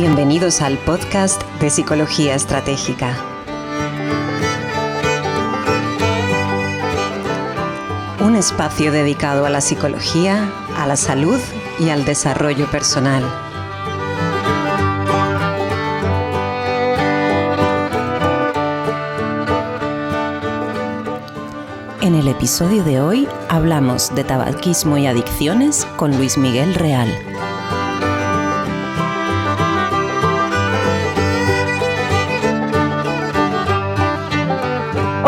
Bienvenidos al podcast de Psicología Estratégica. Un espacio dedicado a la psicología, a la salud y al desarrollo personal. En el episodio de hoy hablamos de tabaquismo y adicciones con Luis Miguel Real.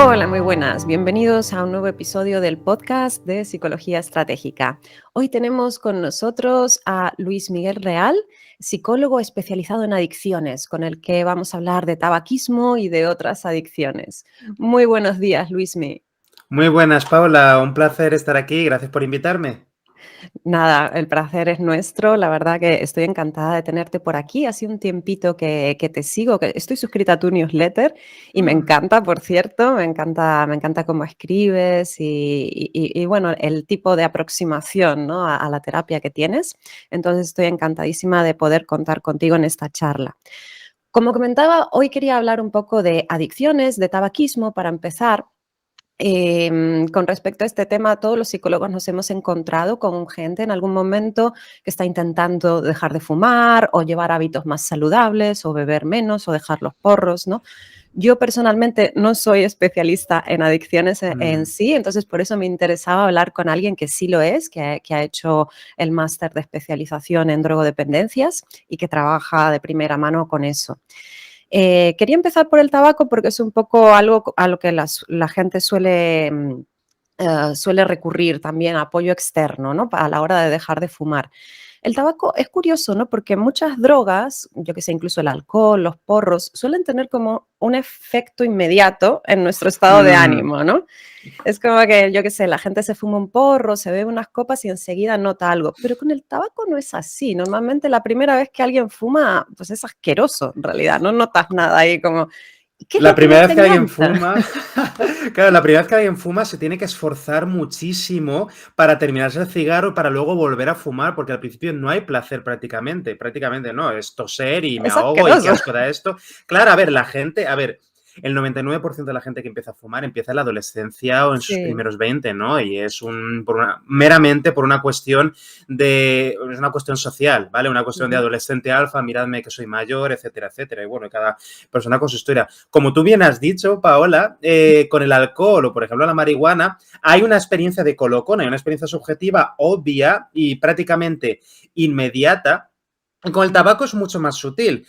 Hola, muy buenas. Bienvenidos a un nuevo episodio del podcast de Psicología Estratégica. Hoy tenemos con nosotros a Luis Miguel Real, psicólogo especializado en adicciones, con el que vamos a hablar de tabaquismo y de otras adicciones. Muy buenos días, Luismi. Muy buenas, Paula. Un placer estar aquí. Gracias por invitarme. Nada, el placer es nuestro. La verdad que estoy encantada de tenerte por aquí. Hace un tiempito que te sigo, que estoy suscrita a tu newsletter y me encanta, por cierto, me encanta cómo escribes y bueno, el tipo de aproximación, ¿no?, a la terapia que tienes. Entonces estoy encantadísima de poder contar contigo en esta charla. Como comentaba, hoy quería hablar un poco de adicciones, de tabaquismo, para empezar. Con respecto a este tema, todos los psicólogos nos hemos encontrado con gente en algún momento que está intentando dejar de fumar o llevar hábitos más saludables o beber menos o dejar los porros, ¿no? Yo personalmente no soy especialista en adicciones en sí, entonces por eso me interesaba hablar con alguien que sí lo es, que ha hecho el máster de especialización en drogodependencias y que trabaja de primera mano con eso. Quería empezar por el tabaco porque es un poco algo a lo que la gente suele recurrir también, apoyo externo, ¿no?, a la hora de dejar de fumar. El tabaco es curioso, ¿no?, porque muchas drogas, yo que sé, incluso el alcohol, los porros, suelen tener como un efecto inmediato en nuestro estado de ánimo, ¿no? Es como que, yo qué sé, la gente se fuma un porro, se bebe unas copas y enseguida nota algo. Pero con el tabaco no es así. Normalmente la primera vez que alguien fuma, pues es asqueroso, en realidad. No notas nada ahí como... ¿Qué es La lo que más primera te vez que alguien engancha? fuma, claro, la primera vez que alguien fuma se tiene que esforzar muchísimo para terminarse el cigarro para luego volver a fumar, porque al principio no hay placer prácticamente no, es toser y me Es ahogo y qué asqueroso. asco da esto. Claro, el 99% de la gente que empieza a fumar empieza en la adolescencia o en sus Sí. primeros 20, ¿no? Y es meramente por una cuestión es una cuestión social, ¿vale? Una cuestión de Ujú. adolescente alfa, miradme que soy mayor, etcétera, etcétera. Y bueno, cada persona con su historia. Como tú bien has dicho, Paola, con el alcohol o, por ejemplo, la marihuana, hay una experiencia de colocón, hay una experiencia subjetiva obvia y prácticamente inmediata. Con el tabaco es mucho más sutil.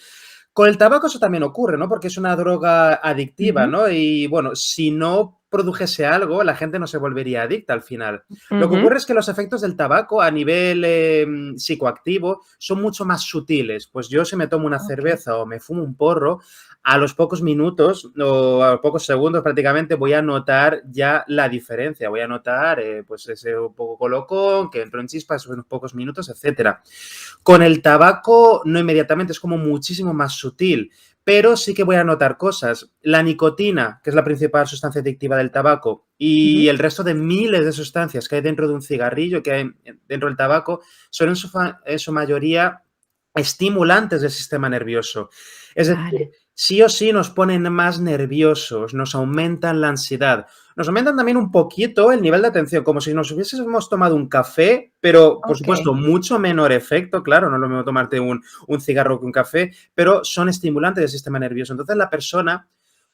Con el tabaco eso también ocurre, ¿no? Porque es una droga adictiva, Ujú. ¿no? Y bueno, si no produjese algo, la gente no se volvería adicta al final. Lo que Ujú. ocurre es que los efectos del tabaco a nivel psicoactivo son mucho más sutiles. Pues yo si me tomo una Ok. cerveza o me fumo un porro, a los pocos minutos o a los pocos segundos prácticamente voy a notar ya la diferencia. Voy a notar pues ese un poco colocón, que entro en chispas en unos pocos minutos, etcétera. Con el tabaco no inmediatamente, es como muchísimo más sutil, pero sí que voy a notar cosas. La nicotina, que es la principal sustancia adictiva del tabaco, y Ujú. el resto de miles de sustancias que hay dentro de un cigarrillo, que hay dentro del tabaco, son en su mayoría estimulantes del sistema nervioso. Es decir, Vale. sí o sí nos ponen más nerviosos, nos aumentan la ansiedad. Nos aumentan también un poquito el nivel de atención, como si nos hubiésemos tomado un café, pero por Ok. supuesto mucho menor efecto, claro, no es lo mismo tomarte un cigarro que un café, pero son estimulantes del sistema nervioso. Entonces la persona,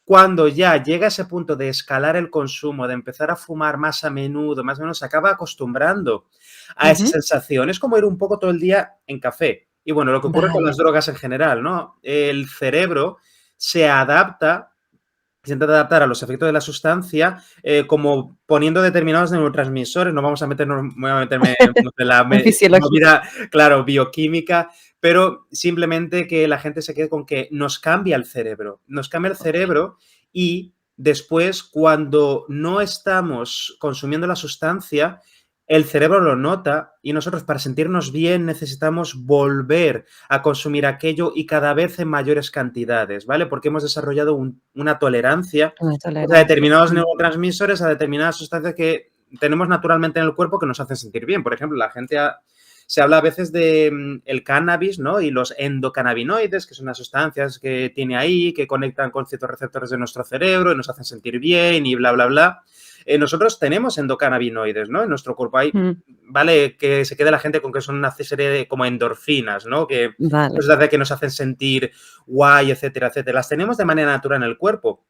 cuando ya llega a ese punto de escalar el consumo, de empezar a fumar más a menudo, más o menos, se acaba acostumbrando a esa Ujú. sensación. Es como ir un poco todo el día en café. Y bueno, lo que ocurre con las Vale. drogas en general, ¿no? El cerebro se adapta, se intenta adaptar a los efectos de la sustancia, como poniendo determinados neurotransmisores. No vamos a meternos, voy a meterme en la En fisiología. movida, claro, bioquímica, pero simplemente que la gente se quede con que nos cambia el cerebro. Nos cambia el Ok. cerebro y después, cuando no estamos consumiendo la sustancia, el cerebro lo nota y nosotros, para sentirnos bien, necesitamos volver a consumir aquello y cada vez en mayores cantidades, ¿vale? Porque hemos desarrollado una tolerancia, Una pues, a tolerancia. determinados Mm. neurotransmisores, a determinadas sustancias que tenemos naturalmente en el cuerpo que nos hacen sentir bien. Por ejemplo, la gente se habla a veces de el cannabis, ¿no? Y los endocannabinoides, que son las sustancias que tiene ahí, que conectan con ciertos receptores de nuestro cerebro y nos hacen sentir bien y bla, bla, bla. Nosotros tenemos endocannabinoides, ¿no? En nuestro cuerpo hay, Mm, vale, que se quede la gente con que son una serie de como endorfinas, ¿no? Que vale, pues hace que nos hacen sentir guay, etcétera, etcétera. Las tenemos de manera natural en el cuerpo.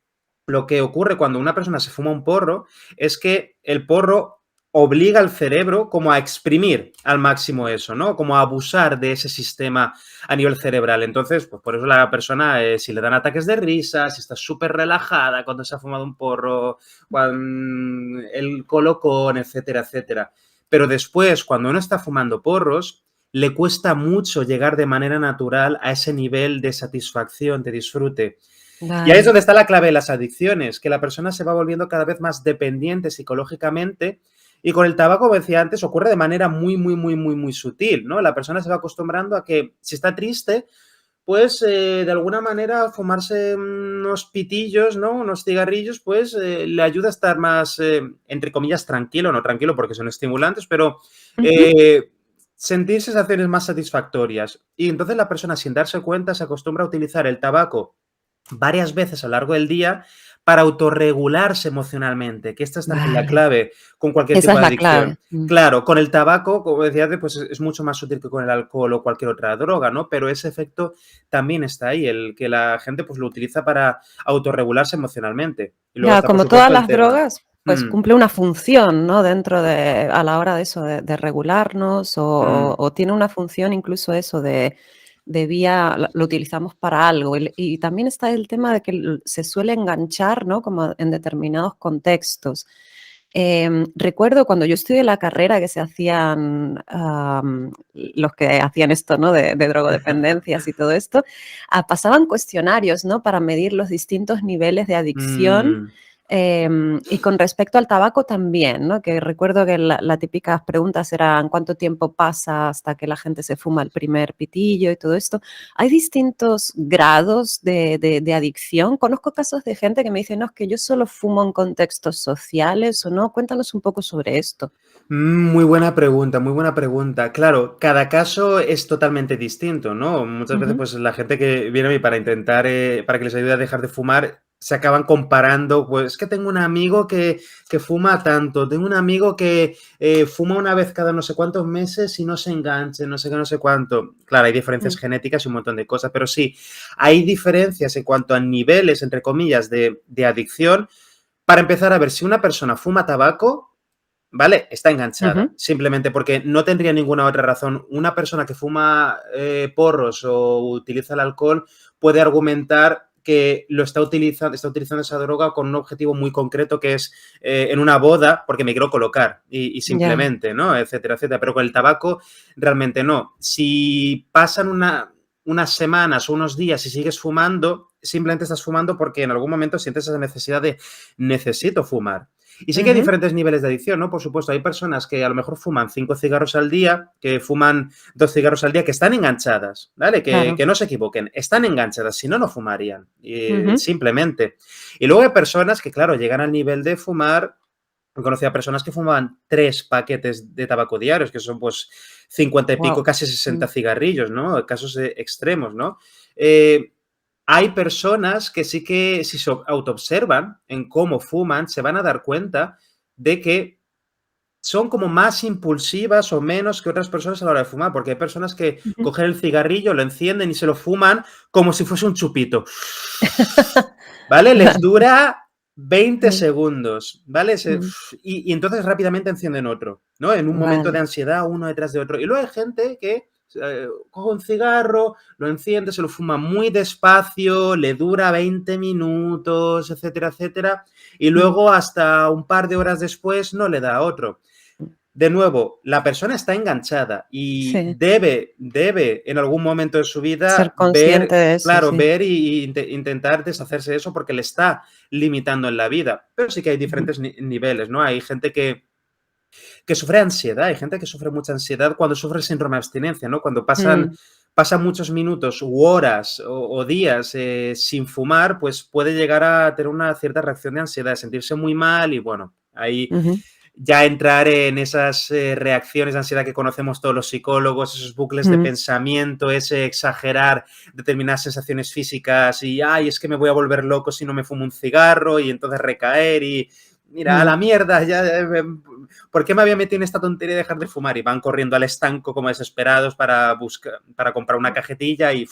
Lo que ocurre cuando una persona se fuma un porro es que el porro obliga al cerebro como a exprimir al máximo eso, ¿no? Como a abusar de ese sistema a nivel cerebral. Entonces, pues por eso la persona, si le dan ataques de risa, si está súper relajada cuando se ha fumado un porro, cuando el colocón, etcétera, etcétera. Pero después, cuando uno está fumando porros, le cuesta mucho llegar de manera natural a ese nivel de satisfacción, de disfrute. Y ahí es vale. donde está la clave de las adicciones, que la persona se va volviendo cada vez más dependiente psicológicamente y con el tabaco, como decía antes, ocurre de manera muy, muy, muy, muy, muy sutil, ¿no? La persona se va acostumbrando a que si está triste, pues de alguna manera fumarse unos pitillos, ¿no? Unos cigarrillos, pues le ayuda a estar más, entre comillas, tranquilo, no tranquilo porque son estimulantes, pero Ujú. eh, sentir sensaciones más satisfactorias. Y entonces la persona, sin darse cuenta, se acostumbra a utilizar el tabaco varias veces a lo largo del día para autorregularse emocionalmente, que esta es también la Vale, clave con cualquier esa tipo es de la clave. adicción. Claro, con el tabaco, como decía antes, pues es mucho más sutil que con el alcohol o cualquier otra droga, ¿no? Pero ese efecto también está ahí, el que la gente pues lo utiliza para autorregularse emocionalmente. Y luego Ya, está, por como todas supuesto, el las tema. drogas, pues Mm, cumple una función, ¿no? Dentro de, a la hora de eso, de regularnos, mm, o tiene una función incluso eso de vía, lo utilizamos para algo. Y también está el tema de que se suele enganchar, ¿no? Como en determinados contextos. Recuerdo cuando yo estudié la carrera que se hacían los que hacían esto, ¿no? De drogodependencias y todo esto, pasaban cuestionarios, ¿no? Para medir los distintos niveles de adicción. mm. Y con respecto al tabaco también, ¿no? Que recuerdo que las típicas preguntas eran cuánto tiempo pasa hasta que la gente se fuma el primer pitillo y todo esto. Hay distintos grados de adicción. Conozco casos de gente que me dice, no, es que yo solo fumo en contextos sociales o no. Cuéntanos un poco sobre esto. Muy buena pregunta, muy buena pregunta. Claro, cada caso es totalmente distinto, ¿no? Muchas veces, Ujú. pues la gente que viene a mí para intentar, para que les ayude a dejar de fumar, se acaban comparando, pues es que tengo un amigo que fuma tanto, tengo un amigo que fuma una vez cada no sé cuántos meses y no se enganche, no sé qué, no sé cuánto. Claro, hay diferencias Mm. genéticas y un montón de cosas, pero sí, hay diferencias en cuanto a niveles, entre comillas, de adicción. Para empezar a ver si una persona fuma tabaco, ¿vale? Está enganchada, Ujú. simplemente porque no tendría ninguna otra razón. Una persona que fuma porros o utiliza el alcohol puede argumentar que está utilizando esa droga con un objetivo muy concreto que es en una boda, porque me quiero colocar y Ya. simplemente, ¿no? Etcétera, etcétera. Pero con el tabaco realmente no. Si pasan unas semanas o unos días y sigues fumando, simplemente estás fumando porque en algún momento sientes esa necesidad de necesito fumar. Y sí que hay Ujú. diferentes niveles de adicción, ¿no? Por supuesto, hay personas que a lo mejor fuman 5 cigarros al día, que fuman 2 cigarros al día, que están enganchadas, ¿vale? Claro. Que no se equivoquen, están enganchadas, si no, no fumarían, Ujú. simplemente. Y luego hay personas que, claro, llegan al nivel de fumar. He conocido a personas que fumaban 3 paquetes de tabaco diarios, que son pues 50 y pico, Wow. casi 60 cigarrillos, ¿no? Casos extremos, ¿no? Eh, hay personas que sí que si se autoobservan en cómo fuman, se van a dar cuenta de que son como más impulsivas o menos que otras personas a la hora de fumar, porque hay personas que cogen el cigarrillo, lo encienden y se lo fuman como si fuese un chupito. ¿Vale? Les Vale. dura 20 Mm, segundos, ¿vale? mm. Y entonces rápidamente encienden otro, ¿no? En un momento de Vale. ansiedad, uno detrás de otro. Y luego hay gente que coge un cigarro, lo enciende, se lo fuma muy despacio, le dura 20 minutos, etcétera, etcétera, y Mm. luego hasta un par de horas después no le da otro. De nuevo, la persona está enganchada y Sí, debe en algún momento de su ser vida consciente ver, de eso, claro, sí. ver y intentar deshacerse de eso porque le está limitando en la vida. Pero sí que hay Ujú. diferentes niveles, ¿no? Hay gente que sufre ansiedad, hay gente que sufre mucha ansiedad cuando sufre síndrome de abstinencia, ¿no? Cuando pasan, Mm. pasan muchos minutos u horas o días sin fumar, pues puede llegar a tener una cierta reacción de ansiedad, sentirse muy mal y bueno, ahí Ujú. ya entrar en esas reacciones de ansiedad que conocemos todos los psicólogos, esos bucles de Mm, pensamiento, ese exagerar determinadas sensaciones físicas y, ay, es que me voy a volver loco si no me fumo un cigarro y entonces recaer y, mira, a mm, la mierda, ya, ¿por qué me había metido en esta tontería de dejar de fumar? Y van corriendo al estanco como desesperados para buscar, para comprar una cajetilla y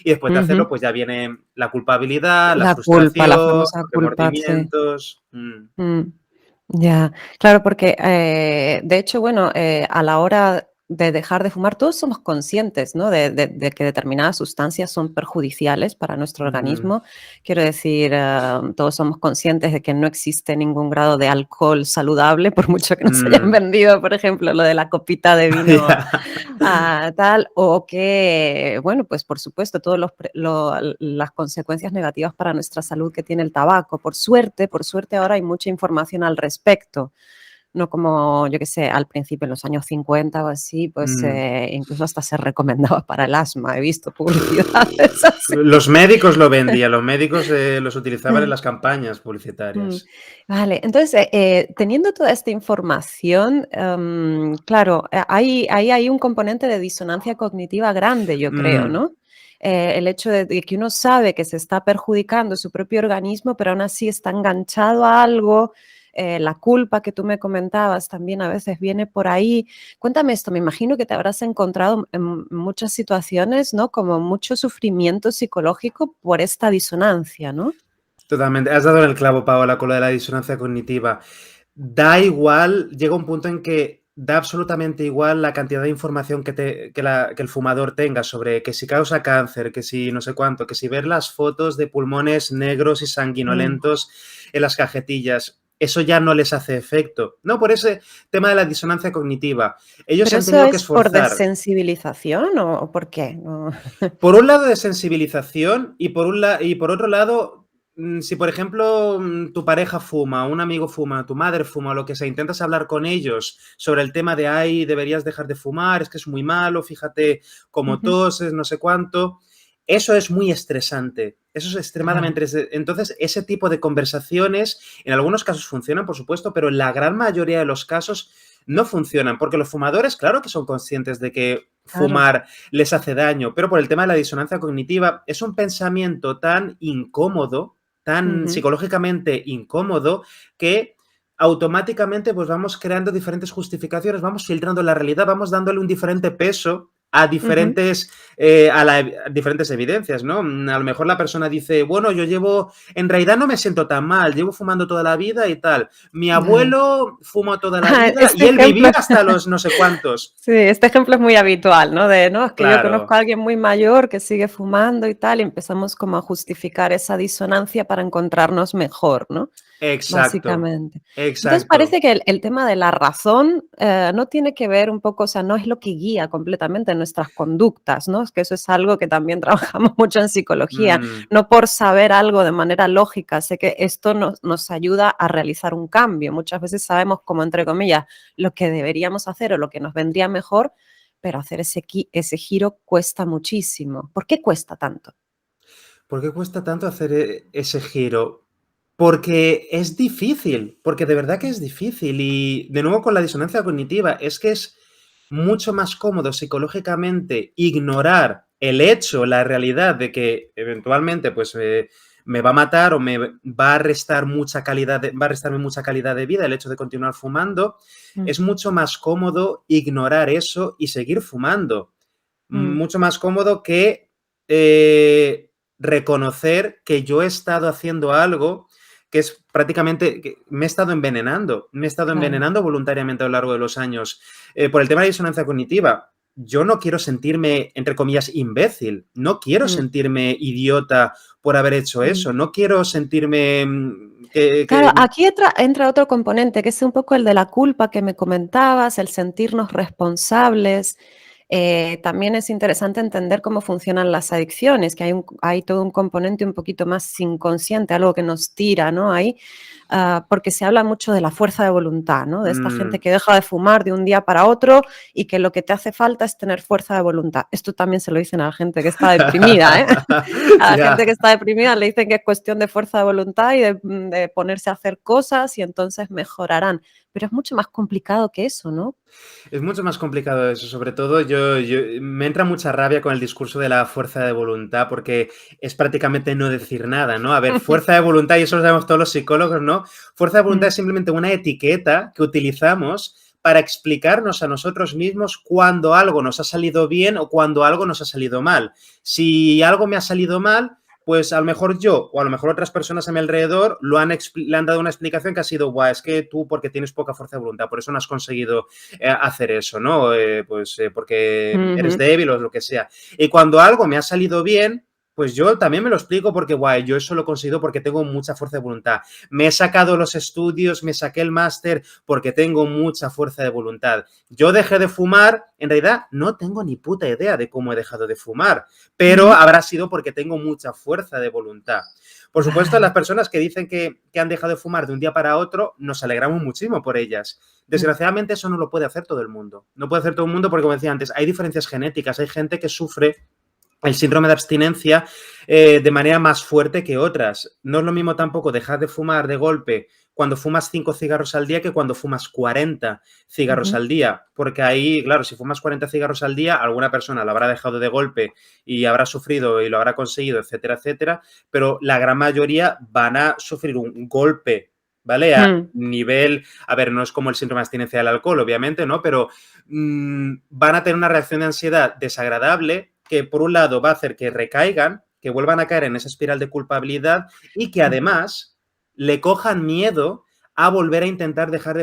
después de hacerlo, ujú. pues ya viene la culpabilidad, la La frustración, famosa los culpa, sí. remordimientos. Mm, ya, claro, porque de hecho, bueno, a la hora de dejar de fumar, todos somos conscientes, ¿no? De que determinadas sustancias son perjudiciales para nuestro Mm, organismo. Quiero decir, todos somos conscientes de que no existe ningún grado de alcohol saludable, por mucho que nos hayan mm. vendido, por ejemplo, lo de la copita de vino Ya. tal, o que, bueno, pues por supuesto, todas las consecuencias negativas para nuestra salud que tiene el tabaco. Por suerte ahora hay mucha información al respecto. No como, yo qué sé, al principio, en los años 50 o así, pues Mm. incluso hasta se recomendaba para el asma. He visto publicidades así. Los médicos lo vendían, los médicos los utilizaban en las campañas Mm, publicitarias. vale, entonces, teniendo toda esta información, claro, ahí hay un componente de disonancia cognitiva grande, yo creo, Mm, ¿no? El hecho de que uno sabe que se está perjudicando su propio organismo, pero aún así está enganchado a algo. La culpa que tú me comentabas también a veces viene por ahí. Cuéntame esto, me imagino que te habrás encontrado en muchas situaciones, ¿no? Como mucho sufrimiento psicológico por esta disonancia, ¿no? totalmente. Has dado en el clavo, Paola, con lo de la disonancia cognitiva. Da igual, llega un punto en que da absolutamente igual la cantidad de información que el fumador tenga sobre que si causa cáncer, que si no sé cuánto, que si ver las fotos de pulmones negros y Mm. sanguinolentos en las cajetillas. Eso ya no les hace efecto. No, por ese tema de la disonancia cognitiva. Ellos ¿Pero se han eso tenido que es por esforzar. desensibilización o por qué? No. Por un lado de sensibilización y por otro lado, si por ejemplo tu pareja fuma, un amigo fuma, tu madre fuma o lo que sea, intentas hablar con ellos sobre el tema de, ay, deberías dejar de fumar, es que es muy malo, fíjate cómo Ujú. toses, no sé cuánto. Eso es muy estresante, eso es Claro. extremadamente. Entonces, ese tipo de conversaciones, en algunos casos funcionan, por supuesto, pero en la gran mayoría de los casos no funcionan, porque los fumadores, claro que son conscientes de que Claro. fumar les hace daño, pero por el tema de la disonancia cognitiva es un pensamiento tan incómodo, tan Ujú. psicológicamente incómodo, que automáticamente pues vamos creando diferentes justificaciones, vamos filtrando la realidad, vamos dándole un diferente peso a Ujú. diferentes evidencias, ¿no? A lo mejor la persona dice, bueno, en realidad no me siento tan mal, llevo fumando toda la vida y tal. Mi Vale. abuelo fumó toda la vida Este y él ejemplo vivió hasta los no sé cuántos. sí, este ejemplo es muy habitual, ¿no? De, no, es que yo conozco a Claro. alguien muy mayor que sigue fumando y tal, y empezamos como a justificar esa disonancia para encontrarnos mejor, ¿no? Exacto, Básicamente. Entonces exacto. parece que el tema de la razón no tiene que ver un poco, o sea, no es lo que guía completamente nuestras conductas, ¿no? Es que eso es algo que también trabajamos mucho en psicología. Mm, No por saber algo de manera lógica, sé que esto nos ayuda a realizar un cambio. Muchas veces sabemos, como entre comillas, lo que deberíamos hacer o lo que nos vendría mejor, pero hacer ese giro cuesta muchísimo. ¿Por qué cuesta tanto? ¿Por qué cuesta tanto hacer ese giro? Porque es difícil, porque de verdad que es difícil. Y de nuevo con la disonancia cognitiva, es que es mucho más cómodo psicológicamente ignorar el hecho, la realidad de que eventualmente pues me va a matar o me va a restar va a restarme mucha calidad de vida el hecho de continuar fumando. Mm, Es mucho más cómodo ignorar eso y seguir fumando. mm, Mucho más cómodo que eh, reconocer que yo he estado haciendo algo que es prácticamente, que me he estado claro. envenenando voluntariamente a lo largo de los años. Por el tema de disonancia cognitiva, yo no quiero sentirme, entre comillas, imbécil, no quiero Mm, sentirme idiota por haber hecho mm. eso, no quiero sentirme Claro, aquí entra otro componente, que es un poco el de la culpa que me comentabas, el sentirnos responsables. También es interesante entender cómo funcionan las adicciones, que hay todo un componente un poquito más inconsciente, algo que nos tira, ¿no? Ahí, porque se habla mucho de la fuerza de voluntad, ¿no? De esta gente mm, que deja de fumar de un día para otro y que lo que te hace falta es tener fuerza de voluntad. Esto también se lo dicen a la gente que está deprimida, ¿eh? A la gente que ya, está deprimida le dicen que es cuestión de fuerza de voluntad y de ponerse a hacer cosas y entonces mejorarán. pero es mucho más complicado que eso, ¿no? Es mucho más complicado eso, sobre todo me entra mucha rabia con el discurso de la fuerza de voluntad porque es prácticamente no decir nada, ¿no? A ver, fuerza de voluntad, y eso lo sabemos todos los psicólogos, ¿no? Fuerza de voluntad Mm, es simplemente una etiqueta que utilizamos para explicarnos a nosotros mismos cuando algo nos ha salido bien o cuando algo nos ha salido mal. Si algo me ha salido mal, pues a lo mejor yo o a lo mejor otras personas a mi alrededor le han dado una explicación que ha sido, guau, es que tú porque tienes poca fuerza de voluntad, por eso no has conseguido hacer eso, ¿no? Porque eres ujú, débil o lo que sea. Y cuando algo me ha salido bien, pues yo también me lo explico porque, guay, yo eso lo he conseguido porque tengo mucha fuerza de voluntad. Me he sacado los estudios, me saqué el máster porque tengo mucha fuerza de voluntad. Yo dejé de fumar, en realidad no tengo ni puta idea de cómo he dejado de fumar, pero ujú. habrá sido porque tengo mucha fuerza de voluntad. Por supuesto, las Vale. personas que dicen que han dejado de fumar de un día para otro, nos alegramos muchísimo por ellas. Mm, Desgraciadamente eso no lo puede hacer todo el mundo. No puede hacer todo el mundo porque, como decía antes, hay diferencias genéticas. Hay gente que sufre el síndrome de abstinencia de manera más fuerte que otras. No es lo mismo tampoco dejar de fumar de golpe cuando fumas 5 cigarros al día que cuando fumas 40 cigarros ujú. al día. Porque ahí, claro, si fumas 40 cigarros al día, alguna persona lo habrá dejado de golpe y habrá sufrido y lo habrá conseguido, etcétera, etcétera. Pero la gran mayoría van a sufrir un golpe, ¿vale? A Mm, nivel, a ver, no es como el síndrome de abstinencia del alcohol, obviamente, ¿no? Pero van a tener una reacción de ansiedad desagradable que, por un lado, va a hacer que recaigan, que vuelvan a caer en esa espiral de culpabilidad y que ujú. además le cojan miedo a volver a intentar dejar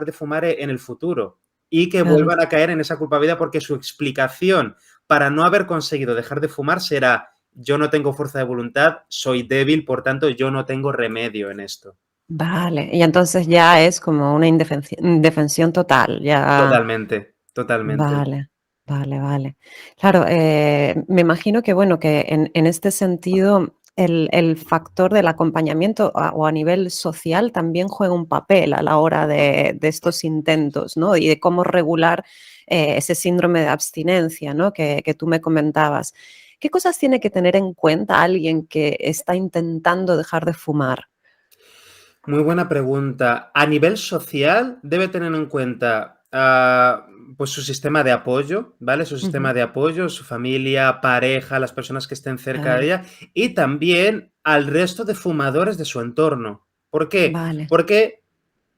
de fumar en el futuro y que Claro. vuelvan a caer en esa culpabilidad porque su explicación para no haber conseguido dejar de fumar será: yo no tengo fuerza de voluntad, soy débil, por tanto yo no tengo remedio en esto. Vale, y entonces ya es como una indefensión total, ya. Totalmente, totalmente. Vale, vale, vale. Claro, me imagino que, bueno, que en este sentido el factor del acompañamiento o a nivel social también juega un papel a la hora de estos intentos, ¿no? Y de cómo regular ese síndrome de abstinencia, ¿no? Que tú me comentabas. ¿Qué cosas tiene que tener en cuenta alguien que está intentando dejar de fumar? Muy buena pregunta. A nivel social, debe tener en cuenta pues su sistema de apoyo, ¿vale? Su Ujú, sistema de apoyo, su familia, pareja, las personas que estén cerca de claro, ella y también al resto de fumadores de su entorno. ¿Por qué? vale. Porque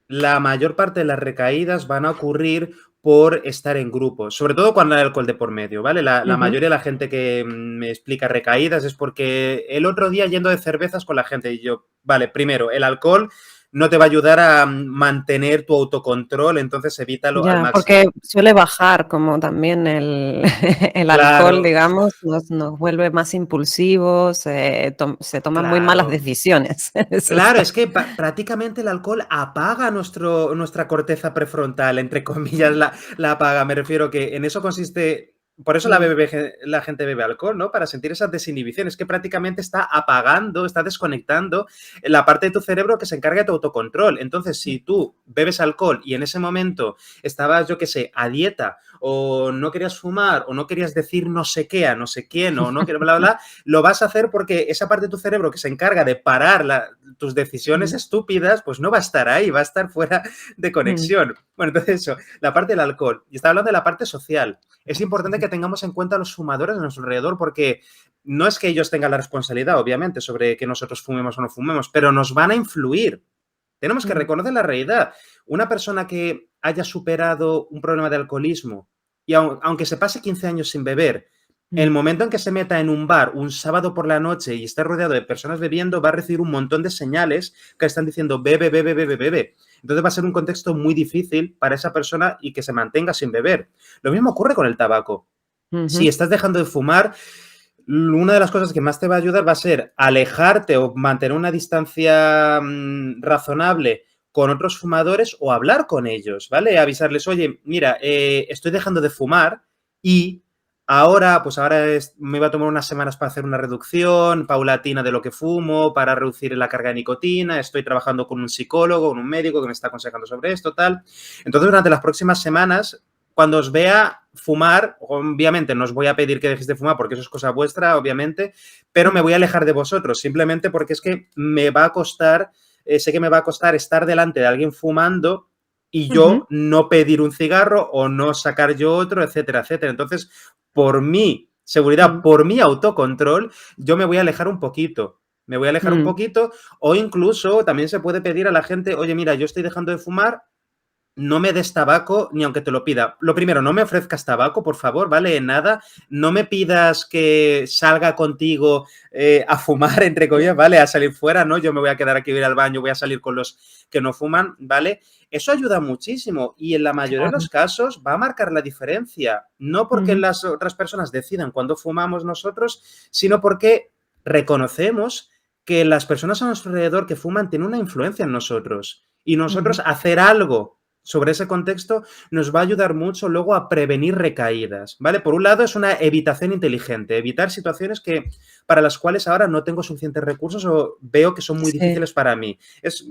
la mayor parte de las recaídas van a ocurrir por estar en grupos, sobre todo cuando hay alcohol de por medio, ¿vale? La Ujú. mayoría de la gente que me explica recaídas es porque el otro día yendo de cervezas con la gente y yo, vale, primero, el alcohol no te va a ayudar a mantener tu autocontrol, entonces evítalo al Ya, porque máximo. suele bajar como también el el alcohol, Claro, digamos, nos vuelve más impulsivos, se toman muy malas claro. decisiones. Eso Claro, está. es que prácticamente el alcohol apaga nuestra corteza prefrontal, entre comillas, la apaga. Me refiero que en eso consiste. Por eso Mm, la gente bebe alcohol, ¿no? Para sentir esas desinhibiciones, que prácticamente está apagando, está desconectando la parte de tu cerebro que se encarga de tu autocontrol. Entonces, mm, si tú bebes alcohol y en ese momento estabas, yo qué sé, a dieta, o no querías fumar, o no querías decir no sé qué a no sé quién, o no querías bla, bla, bla, lo vas a hacer porque esa parte de tu cerebro que se encarga de parar tus decisiones mm, estúpidas, pues no va a estar ahí, va a estar fuera de mm, conexión. Bueno, entonces eso, la parte del alcohol. Y está hablando de la parte social. Es importante ujú, que tengamos en cuenta a los fumadores de nuestro alrededor porque no es que ellos tengan la responsabilidad, obviamente, sobre que nosotros fumemos o no fumemos, pero nos van a influir. Tenemos que mm, reconocer la realidad. Una persona que haya superado un problema de alcoholismo y aunque se pase 15 años sin beber, el mm. momento en que se meta en un bar un sábado por la noche y esté rodeado de personas bebiendo, va a recibir un montón de señales que están diciendo bebe, bebe, bebe, bebe. Entonces va a ser un contexto muy difícil para esa persona y que se mantenga sin beber. Lo mismo ocurre con el tabaco. Si Ujú, estás dejando de fumar, una de las cosas que más te va a ayudar va a ser alejarte o mantener una distancia razonable con otros fumadores o hablar con ellos, ¿vale? Avisarles, oye, mira, estoy dejando de fumar y ahora, pues ahora me va a tomar unas semanas para hacer una reducción paulatina de lo que fumo, para reducir la carga de nicotina, estoy trabajando con un psicólogo, con un médico que me está aconsejando sobre esto, tal. Entonces, durante las próximas semanas cuando os vea fumar, obviamente no os voy a pedir que dejéis de fumar porque eso es cosa vuestra, obviamente, pero me mm, voy a alejar de vosotros, simplemente porque es que me va a costar, sé que me va a costar estar delante de alguien fumando y yo Ujú, no pedir un cigarro o no sacar yo otro, etcétera, etcétera. Entonces, por mi seguridad, mm, por mi autocontrol, yo me voy a alejar un poquito. Me voy a alejar un mm, poquito o incluso también se puede pedir a la gente, oye, mira, yo estoy dejando de fumar, no me des tabaco ni aunque te lo pida. Lo primero, no me ofrezcas tabaco, por favor, ¿vale? Nada. No me pidas que salga contigo a fumar, entre comillas, ¿vale? A salir fuera, ¿no? Yo me voy a quedar aquí, voy a ir al baño, voy a salir con los que no fuman, ¿vale? Eso ayuda muchísimo y en la mayoría de claro. los casos va a marcar la diferencia. No porque Ujú, las otras personas decidan cuándo fumamos nosotros, sino porque reconocemos que las personas a nuestro alrededor que fuman tienen una influencia en nosotros y nosotros ujú. hacer algo sobre ese contexto nos va a ayudar mucho luego a prevenir recaídas, ¿vale? Por un lado es una evitación inteligente, evitar situaciones que para las cuales ahora no tengo suficientes recursos o veo que son muy Sí. difíciles para mí.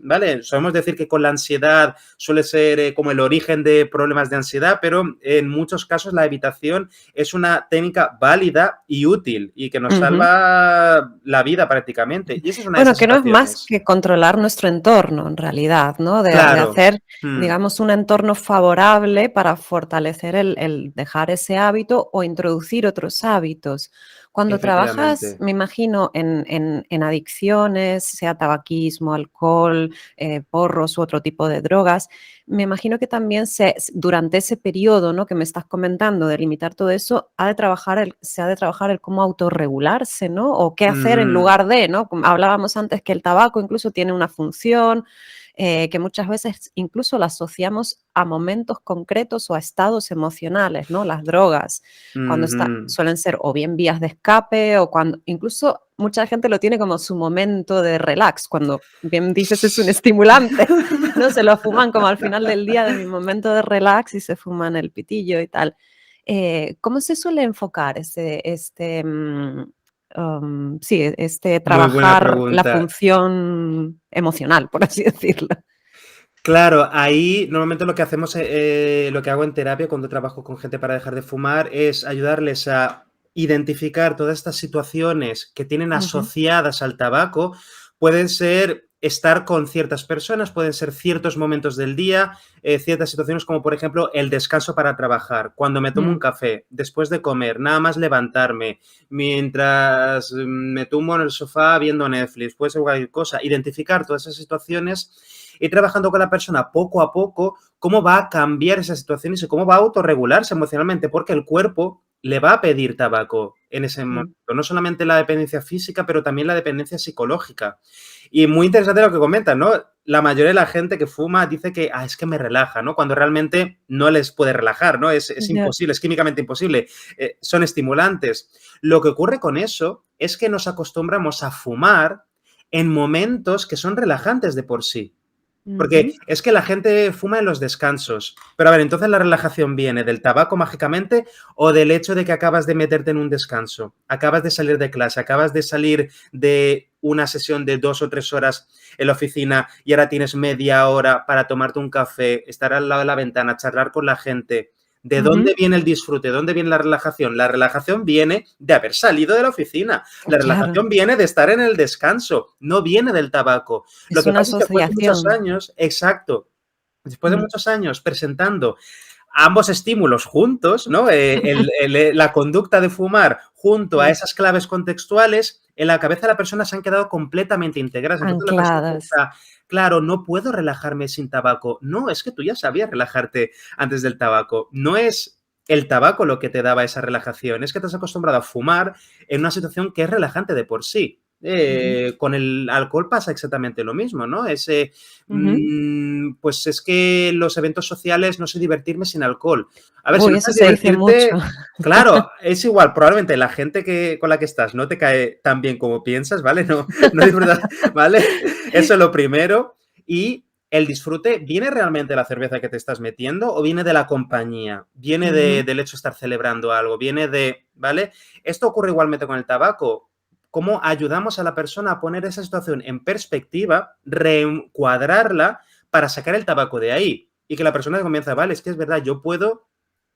¿Vale? Solemos decir que con la ansiedad suele ser como el origen de problemas de ansiedad, pero en muchos casos la evitación es una técnica válida y útil y que nos Ujú. salva la vida prácticamente. Y esa es una de Bueno, esas que no es más situaciones. que controlar nuestro entorno, en realidad, ¿no? De Claro. hacer, Mm, digamos, un entorno favorable para fortalecer el dejar ese hábito o introducir otros hábitos. Cuando trabajas, efectivamente. me imagino, en adicciones, sea tabaquismo, alcohol, porros u otro tipo de drogas, me imagino que también durante ese periodo, ¿no? Que me estás comentando de limitar todo eso, se ha de trabajar el cómo autorregularse, ¿no? O qué hacer en Ujú, lugar de, ¿no? Como hablábamos antes que el tabaco incluso tiene una función, que muchas veces incluso la asociamos a momentos concretos o a estados emocionales, ¿no? Las drogas, ujú. suelen ser o bien vías de escape o cuando, incluso mucha gente lo tiene como su momento de relax, cuando bien dices es un estimulante, ¿no? Se lo fuman como al final del día de mi momento de relax y se fuman el pitillo y tal. ¿Cómo se suele enfocar sí, este Muy buena trabajar la pregunta. función emocional, por así decirlo? Claro, ahí normalmente lo que hacemos, lo que hago en terapia cuando trabajo con gente para dejar de fumar es ayudarles a identificar todas estas situaciones que tienen Ujú, asociadas al tabaco. Pueden ser estar con ciertas personas, pueden ser ciertos momentos del día, ciertas situaciones como por ejemplo el descanso para trabajar, cuando me tomo un mm, café, después de comer, nada más levantarme, mientras me tumbo en el sofá viendo Netflix, puede ser cualquier cosa, identificar todas esas situaciones ir trabajando con la persona poco a poco cómo va a cambiar esas situaciones y cómo va a autorregularse emocionalmente, porque el cuerpo le va a pedir tabaco en ese momento. mm, No solamente la dependencia física, pero también la dependencia psicológica. Y muy interesante lo que comentas, ¿no? La mayoría de la gente que fuma dice que es que me relaja, ¿no? Cuando realmente no les puede relajar, ¿no? Es ya, imposible, es químicamente imposible. Son estimulantes. Lo que ocurre con eso es que nos acostumbramos a fumar en momentos que son relajantes de por sí. Porque ujú, es que la gente fuma en los descansos. Pero a ver, entonces la relajación viene del tabaco mágicamente o del hecho de que acabas de meterte en un descanso, acabas de salir de clase, acabas de salir de una sesión de 2 o 3 horas en la oficina y ahora tienes media hora para tomarte un café, estar al lado de la ventana, charlar con la gente. ¿De dónde ujú, viene el disfrute? ¿De dónde viene la relajación? La relajación viene de haber salido de la oficina. La claro, relajación viene de estar en el descanso, no viene del tabaco. Lo es que una pasa es que después de muchos asociación. años, exacto, después de Mm, muchos años presentando ambos estímulos juntos, ¿no? La conducta de fumar junto a mm, esas claves contextuales, en la cabeza de la persona se han quedado completamente integradas. Entonces la persona ancladas. piensa, claro, no puedo relajarme sin tabaco. No, es que tú ya sabías relajarte antes del tabaco. No es el tabaco lo que te daba esa relajación, es que te has acostumbrado a fumar en una situación que es relajante de por sí. Ujú, Con el alcohol pasa exactamente lo mismo, ¿no? ujú. Pues es que los eventos sociales no sé divertirme sin alcohol. A ver, si Uy, no eso sabes se dice mucho. divertirte, claro, es igual, probablemente la gente con la que estás no te cae tan bien como piensas, ¿vale? No disfrutas, ¿vale? Eso es lo primero. Y el disfrute, ¿viene realmente de la cerveza que te estás metiendo o viene de la compañía? ¿Viene Ujú, del hecho de estar celebrando algo? ¿Viene ¿vale? Esto ocurre igualmente con el tabaco. ¿Cómo ayudamos a la persona a poner esa situación en perspectiva, reencuadrarla para sacar el tabaco de ahí? Y que la persona comienza, vale, es que es verdad, yo puedo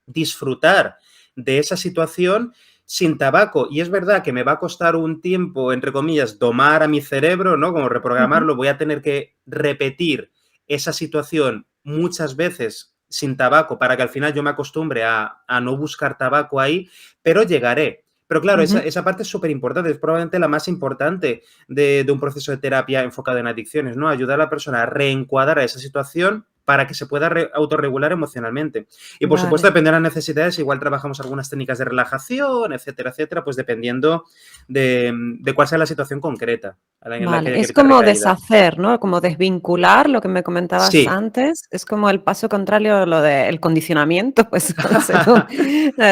disfrutar de esa situación sin tabaco. Y es verdad que me va a costar un tiempo, entre comillas, domar a mi cerebro, ¿no? Como ujú, reprogramarlo, voy a tener que repetir esa situación muchas veces sin tabaco para que al final yo me acostumbre a no buscar tabaco ahí, pero llegaré. Pero claro, Ujú. esa parte es súper importante, es probablemente la más importante de un proceso de terapia enfocado en adicciones, ¿no? Ayudar a la persona a reencuadrar a esa situación para que se pueda autorregular emocionalmente. Y por supuesto, Vale. depende de las necesidades, igual trabajamos algunas técnicas de relajación, etcétera, pues dependiendo de cuál sea la situación concreta en la que Vale, haya que es evitar como recaída. deshacer, ¿no? Como desvincular lo que me comentabas Sí, antes, es como el paso contrario a lo del condicionamiento, pues, según,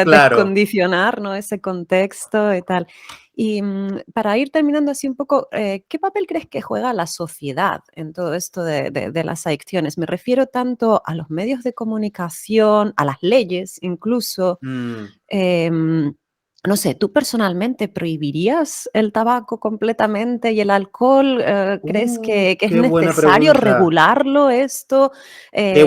claro. descondicionar, ¿no? Ese contexto y tal. Y, para ir terminando así un poco, ¿qué papel crees que juega la sociedad en todo esto de las adicciones? Me refiero tanto a los medios de comunicación, a las leyes incluso, Mm. em, no sé, ¿tú personalmente prohibirías el tabaco completamente y el alcohol? ¿Crees que es Qué buena necesario pregunta. regularlo esto? Em, Qué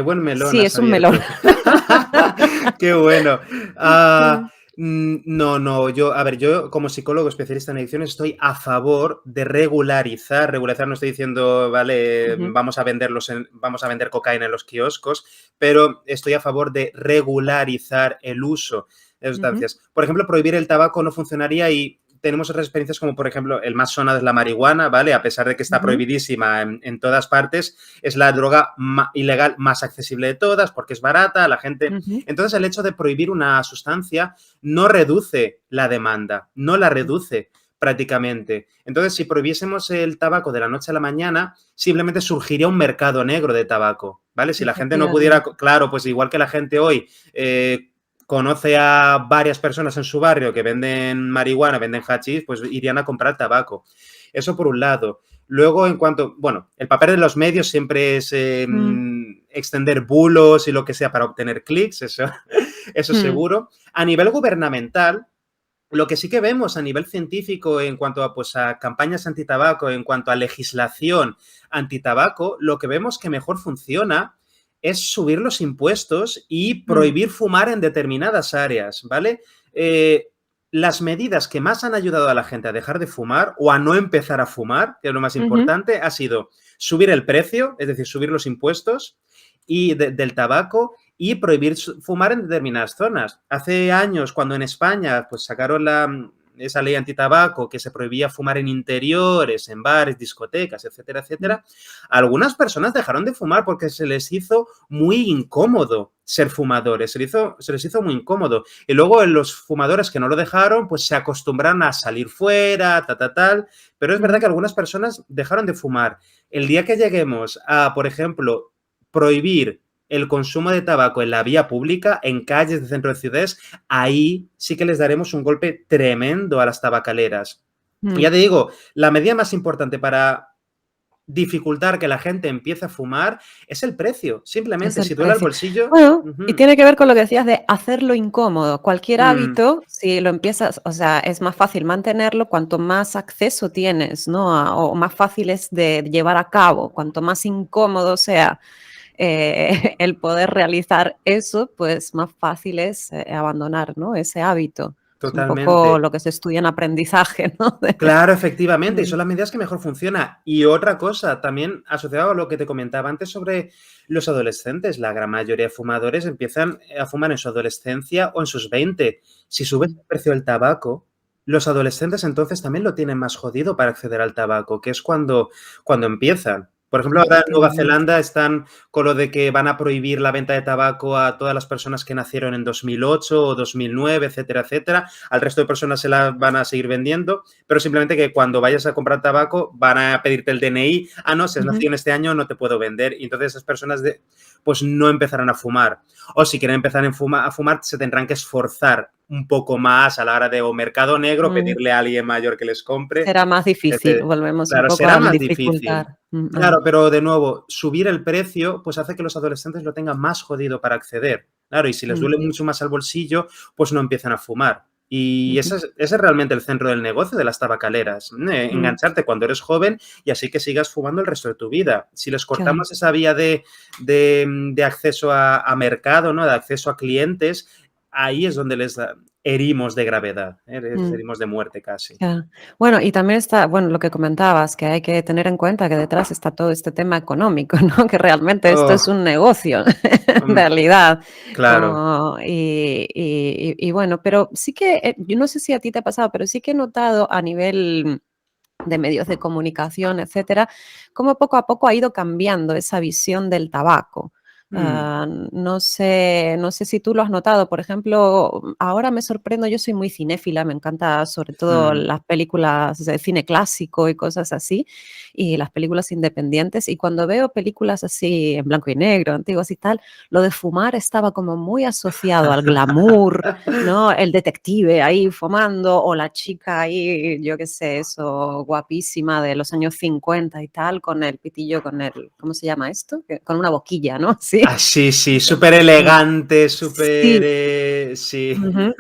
buen melón sí, has es un melón. abierto. Qué bueno. Ah, Sí. no, no, a ver, yo como psicólogo especialista en adicciones estoy a favor de regularizar. Regularizar no estoy diciendo, vale, Ujú, vamos a vender cocaína en los kioscos, pero estoy a favor de regularizar el uso de ujú, sustancias. Por ejemplo, prohibir el tabaco no funcionaría y tenemos otras experiencias como, por ejemplo, el más sonado es la marihuana, ¿vale? A pesar de que está ujú, prohibidísima en todas partes, es la droga ilegal más accesible de todas porque es barata, la gente... ujú, Entonces, el hecho de prohibir una sustancia no reduce la demanda, no la reduce prácticamente. Entonces, si prohibiésemos el tabaco de la noche a la mañana, simplemente surgiría un mercado negro de tabaco, ¿vale? Si la gente no pudiera, efectivamente. claro, pues igual que la gente hoy conoce a varias personas en su barrio que venden marihuana, venden hachís, pues irían a comprar tabaco. Eso por un lado. Luego, en cuanto, bueno, el papel de los medios siempre es Mm, extender bulos y lo que sea para obtener clics, eso, eso mm, seguro. A nivel gubernamental, lo que sí que vemos a nivel científico en cuanto a, pues, a campañas antitabaco, en cuanto a legislación antitabaco, lo que vemos que mejor funciona es subir los impuestos y mm, prohibir fumar en determinadas áreas, ¿vale? Las medidas que más han ayudado a la gente a dejar de fumar o a no empezar a fumar, que es lo más ujú, importante, ha sido subir el precio, es decir, subir los impuestos y del tabaco y prohibir fumar en determinadas zonas. Hace años, cuando en España pues, sacaron esa ley antitabaco que se prohibía fumar en interiores, en bares, discotecas, etcétera, mm, etcétera, algunas personas dejaron de fumar porque se les hizo muy incómodo ser fumadores, se les hizo muy incómodo. Y luego los fumadores que no lo dejaron, pues se acostumbraron a salir fuera, tal, pero es verdad ujú. que algunas personas dejaron de fumar. El día que lleguemos a, por ejemplo, prohibir el consumo de tabaco en la vía pública, en calles de centro de ciudades, ahí sí que les daremos un golpe tremendo a las tabacaleras. Y Mm. ya te digo, la medida más importante para dificultar que la gente empiece a fumar es el precio. Es Simplemente, el si duele el precio. bolsillo... Bueno, y Uh-huh, tiene que ver con lo que decías de hacerlo incómodo. Cualquier mm, hábito, si lo empiezas, o sea, es más fácil mantenerlo cuanto más acceso tienes, ¿no? O más fácil es de llevar a cabo, cuanto más incómodo sea el poder realizar eso, pues más fácil es abandonar, ¿no? Ese hábito. Es un poco totalmente. lo que se estudia en aprendizaje, ¿no? Claro, efectivamente, y son De- las medidas que mejor funcionan. Y otra cosa, también asociado a lo que te comentaba antes sobre los adolescentes, la gran mayoría de fumadores empiezan a fumar en su adolescencia o en sus 20. Si subes Mm, el precio del tabaco, los adolescentes entonces también lo tienen más jodido para acceder al tabaco, que es cuando empiezan. Por ejemplo, ahora en Nueva efectivamente. Zelanda están con lo de que van a prohibir la venta de tabaco a todas las personas que nacieron en 2008 o 2009, etcétera, etcétera. Al resto de personas se la van a seguir vendiendo, pero simplemente que cuando vayas a comprar tabaco van a pedirte el DNI. Ah, no, si has Ujú, nacido en este año no te puedo vender. Y entonces esas personas pues no empezarán a fumar. O si quieren empezar a fumar, se tendrán que esforzar un poco más a la hora de o mercado negro, mm. pedirle a alguien mayor que les compre. Será más difícil, Este, volvemos un claro, poco será al más difícil. dificultar. Claro, pero de nuevo, subir el precio pues hace que los adolescentes lo tengan más jodido para acceder. Claro, y si les Mm, duele mucho más al bolsillo, pues no empiezan a fumar. Y ujú, ese es realmente el centro del negocio de las tabacaleras. mm, Engancharte cuando eres joven y así que sigas fumando el resto de tu vida. Si les claro. cortamos esa vía de acceso a mercado, ¿no? De acceso a clientes, ahí es donde les herimos de gravedad, les Mm. herimos de muerte casi. Ya. Bueno, y también está, bueno, lo que comentabas, que hay que tener en cuenta que detrás está todo este tema económico, ¿no? Que realmente esto es Oh, un negocio, en mm, realidad. claro. Y bueno, pero sí que, yo no sé si a ti te ha pasado, pero sí que he notado a nivel de medios de comunicación, etcétera, cómo poco a poco ha ido cambiando esa visión del tabaco. Mm, No sé si tú lo has notado, por ejemplo, ahora me sorprendo, yo soy muy cinéfila, me encanta sobre todo mm. las películas de cine clásico y cosas así, y las películas independientes, y cuando veo películas así en blanco y negro, antiguas y tal, lo de fumar estaba como muy asociado al glamour, ¿no? El detective ahí fumando o la chica ahí, yo qué sé, eso, guapísima de los años 50 y tal, con el pitillo, con el, ¿cómo se llama esto? Con una boquilla, ¿no? Sí. Ah, sí, sí, súper elegante, súper, Sí. sí. Ujú.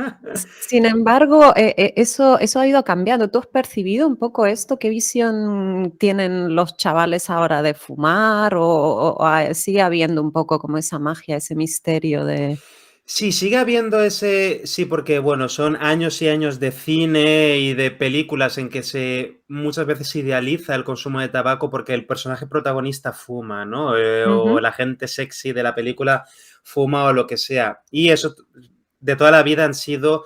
Sin embargo, eso ha ido cambiando. ¿Tú has percibido un poco esto? ¿Qué visión tienen los chavales ahora de fumar? ¿O sigue habiendo un poco como esa magia, ese misterio de... Sí, sigue habiendo ese, sí, porque bueno, son años y años de cine y de películas en que se muchas veces se idealiza el consumo de tabaco porque el personaje protagonista fuma, ¿no? O Ujú, la gente sexy de la película fuma o lo que sea. Y eso de toda la vida ha sido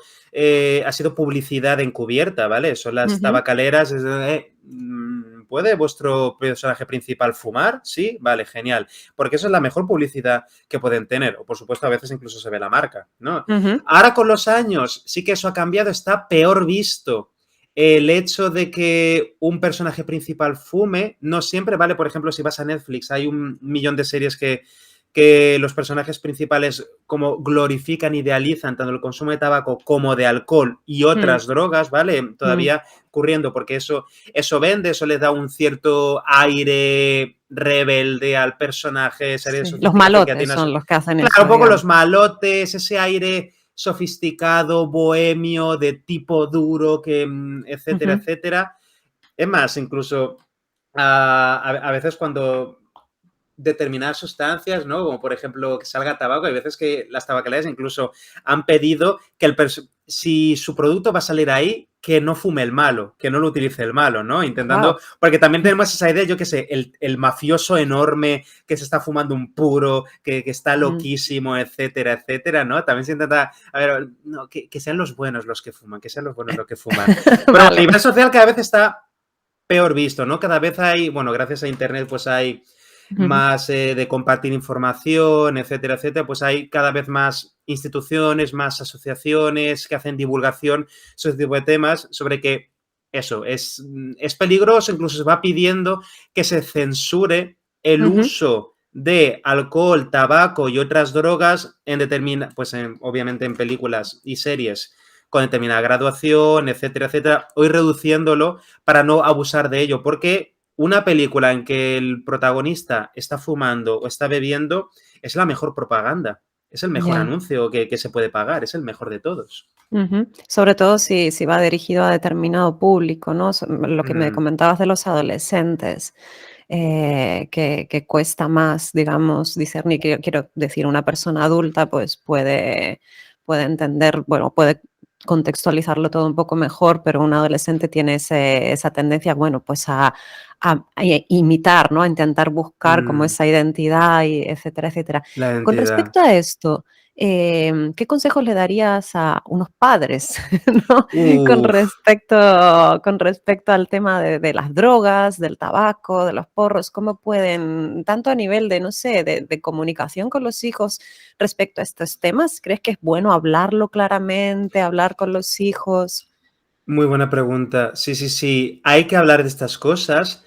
publicidad encubierta, ¿vale? Son las ujú, tabacaleras, ¿puede vuestro personaje principal fumar? Sí, vale, genial. Porque eso es la mejor publicidad que pueden tener. O por supuesto, a veces incluso se ve la marca, ¿no? ujú, Ahora con los años sí que eso ha cambiado, está peor visto. El hecho de que un personaje principal fume, no siempre vale, por ejemplo, si vas a Netflix, hay un millón de series que los personajes principales como glorifican, idealizan tanto el consumo de tabaco como de alcohol y mm, otras drogas, ¿vale? mm. Todavía ocurriendo, porque eso vende, eso le da un cierto aire rebelde al personaje, Sí, eso, los fíjate que a ti malotes no son es... los que hacen Claro, eso, un poco los digamos. malotes, ese aire sofisticado, bohemio, de tipo duro, que, etcétera, Ujú, etcétera. Es más, incluso a veces cuando determinadas sustancias, ¿no? Como por ejemplo que salga tabaco, hay veces que las tabacaleras incluso han pedido que si su producto va a salir ahí, que no fume el malo, que no lo utilice el malo, ¿no? guau. Intentando, porque también tenemos esa idea, yo qué sé, el mafioso enorme que se está fumando un puro, que está Mm, loquísimo, etcétera, etcétera, ¿no? También se intenta, a ver, no, que sean los buenos los que fuman, que sean los buenos los que fuman. Pero a vale. nivel social cada vez está peor visto, ¿no? Cada vez hay, bueno, gracias a Internet, pues hay Ujú, más de compartir información, etcétera, etcétera, pues hay cada vez más instituciones, más asociaciones que hacen divulgación sobre este tipo de temas, sobre que eso es peligroso, incluso se va pidiendo que se censure el ujú, uso de alcohol, tabaco y otras drogas pues obviamente en películas y series con determinada graduación, etcétera, etcétera, o ir reduciéndolo para no abusar de ello, porque una película en que el protagonista está fumando o está bebiendo es la mejor propaganda, es el mejor ya. anuncio que se puede pagar, es el mejor de todos. Ujú. Sobre todo si va dirigido a determinado público, ¿no? Lo que me Mm, comentabas de los adolescentes, que cuesta más, digamos, discernir. Quiero decir, una persona adulta, pues puede entender, bueno, puede contextualizarlo todo un poco mejor, pero un adolescente tiene esa tendencia, bueno, pues a imitar, ¿no? A intentar buscar como mm, esa identidad y etcétera, etcétera. la Con identidad. respecto a esto, ¿qué consejos le darías a unos padres, ¿no? Con Uf, respecto, con respecto al tema de las drogas, del tabaco, de los porros, ¿cómo pueden, tanto a nivel de, no sé, de comunicación con los hijos respecto a estos temas? ¿Crees que es bueno hablarlo claramente, hablar con los hijos? muy buena pregunta. Sí, sí, sí. Hay que hablar de estas cosas,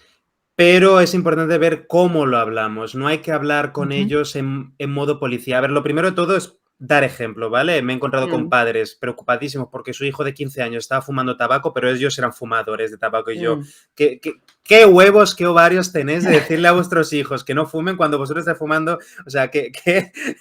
pero es importante ver cómo lo hablamos. No hay que hablar con Ujú, ellos en modo policía. A ver, lo primero de todo es dar ejemplo, ¿vale? Me he encontrado con mm, padres preocupadísimos porque su hijo de 15 años estaba fumando tabaco, pero ellos eran fumadores de tabaco y yo. mm. ¿Qué huevos, qué ovarios tenéis de decirle a vuestros hijos que no fumen cuando vosotros estáis fumando? O sea, que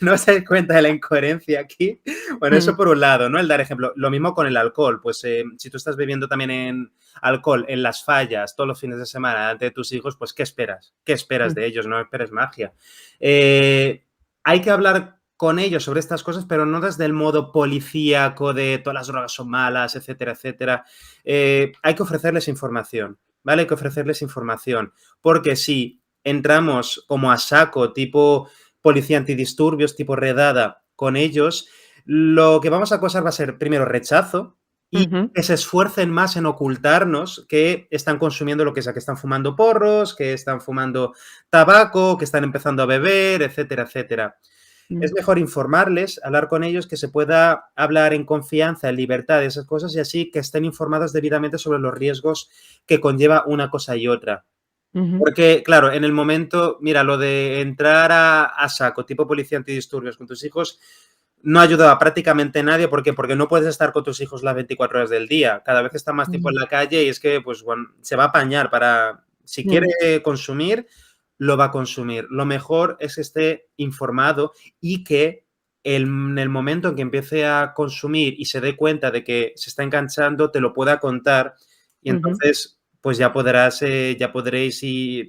no os dais cuenta de la incoherencia aquí. Bueno, eso Mm, por un lado, ¿no? El dar ejemplo. Lo mismo con el alcohol. Pues si tú estás bebiendo también alcohol en las fallas todos los fines de semana delante de tus hijos, pues ¿qué esperas? ¿Qué esperas mm, de ellos? No esperes magia. Eh, hay que hablar con ellos sobre estas cosas, pero no desde el modo policíaco de todas las drogas son malas, etcétera, etcétera. Hay que ofrecerles información, ¿vale? Hay que ofrecerles información, porque si entramos como a saco, tipo policía antidisturbios, tipo redada, con ellos, lo que vamos a causar va a ser, primero, rechazo y Ujú, que se esfuercen más en ocultarnos que están consumiendo lo que sea, que están fumando porros, que están fumando tabaco, que están empezando a beber, etcétera, etcétera. Es mm, mejor informarles, hablar con ellos, que se pueda hablar en confianza, en libertad de esas cosas y así que estén informados debidamente sobre los riesgos que conlleva una cosa y otra. ujú, Porque, claro, en el momento, mira, lo de entrar a saco, tipo policía antidisturbios con tus hijos, no ayuda a prácticamente nadie. ¿Por qué? Porque no puedes estar con tus hijos las 24 horas del día. Cada vez está más tiempo en mm, la calle y es que, pues, bueno, se va a apañar para, si quiere mm, consumir, lo va a consumir. Lo mejor es que esté informado y que en el momento en que empiece a consumir y se dé cuenta de que se está enganchando, te lo pueda contar y ujú, entonces pues ya podrás, ya podréis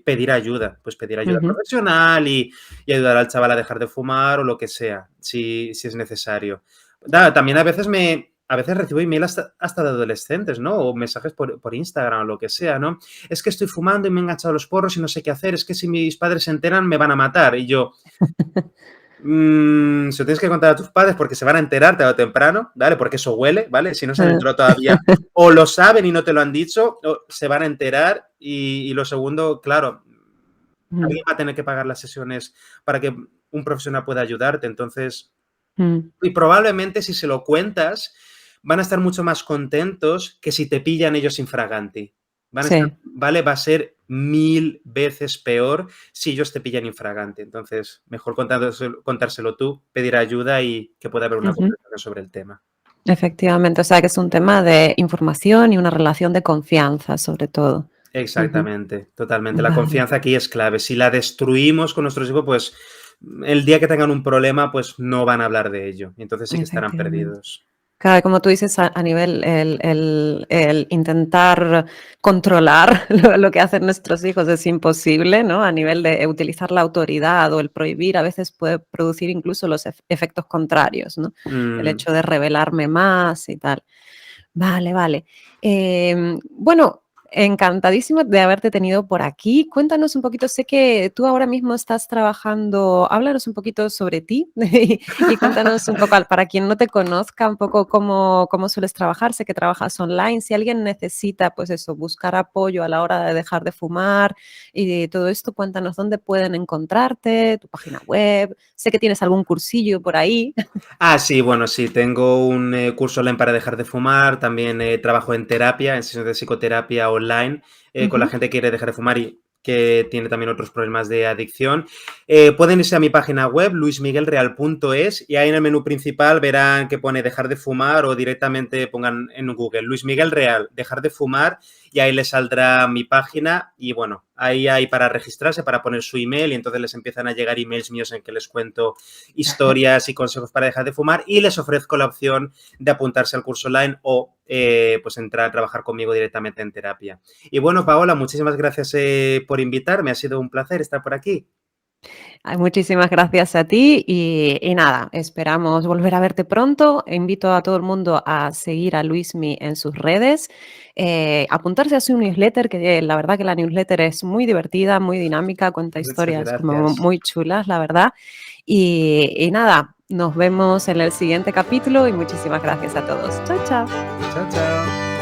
pedir ayuda, pues pedir ayuda ujú. profesional y ayudar al chaval a dejar de fumar o lo que sea, si es necesario. También a veces recibo email hasta de adolescentes, ¿no? O mensajes por Instagram o lo que sea, ¿no? Es que estoy fumando y me he enganchado a los porros y no sé qué hacer, es que si mis padres se enteran me van a matar. Y yo, se lo tienes que contar a tus padres porque se van a enterar tarde o temprano, ¿vale? Porque eso huele, ¿vale? Si no se han Ah, enterado todavía, o lo saben y no te lo han dicho, o se van a enterar. Y lo segundo, claro, mm, alguien va a tener que pagar las sesiones para que un profesional pueda ayudarte. Entonces, mm. y probablemente si se lo cuentas, van a estar mucho más contentos que si te pillan ellos infraganti. Van a estar, Sí. ¿vale? Va a ser 1000 veces peor si ellos te pillan infraganti. Entonces, mejor contárselo tú, pedir ayuda y que pueda haber una Ujú. conversación sobre el tema. Efectivamente, o sea, que es un tema de información y una relación de confianza, sobre todo. Ujú. Exactamente, totalmente. La Vale. confianza aquí es clave. Si la destruimos con nuestros hijos, pues el día que tengan un problema, pues no van a hablar de ello. Entonces sí que estarán Efectivamente. perdidos. Claro, como tú dices, a nivel el intentar controlar lo que hacen nuestros hijos es imposible, ¿no? A nivel de utilizar la autoridad o el prohibir, a veces puede producir incluso los efectos contrarios, ¿no? El Mm. hecho de rebelarme más y tal. Vale, vale. Bueno, encantadísima de haberte tenido por aquí. Cuéntanos un poquito, sé que tú ahora mismo estás trabajando, háblanos un poquito sobre ti y cuéntanos un poco, para quien no te conozca, un poco cómo sueles trabajar. Sé que trabajas online. Si alguien necesita, pues eso, buscar apoyo a la hora de dejar de fumar y todo esto, cuéntanos dónde pueden encontrarte, tu página web. Sé que tienes algún cursillo por ahí. Sí, bueno, sí, tengo un curso online para dejar de fumar, también trabajo en terapia, en sesiones de psicoterapia online, con la Ujú. gente que quiere dejar de fumar y que tiene también otros problemas de adicción. Pueden irse a mi página web, luismiguelreal.es, y ahí en el menú principal verán que pone dejar de fumar o directamente pongan en Google Luis Miguel Real, dejar de fumar, y ahí les saldrá mi página y bueno, ahí hay para registrarse, para poner su email y entonces les empiezan a llegar emails míos en que les cuento historias y consejos para dejar de fumar y les ofrezco la opción de apuntarse al curso online o pues entrar a trabajar conmigo directamente en terapia. Y bueno, Paola, muchísimas gracias por invitarme. Ha sido un placer estar por aquí. Ay, muchísimas gracias a ti y nada, esperamos volver a verte pronto. Invito a todo el mundo a seguir a Luismi en sus redes, apuntarse a su newsletter, que la verdad que la newsletter es muy divertida, muy dinámica, cuenta Muchas historias como gracias. muy chulas, la verdad. Y nada, nos vemos en el siguiente capítulo y muchísimas gracias a todos. Chao, chao. Chao, chao.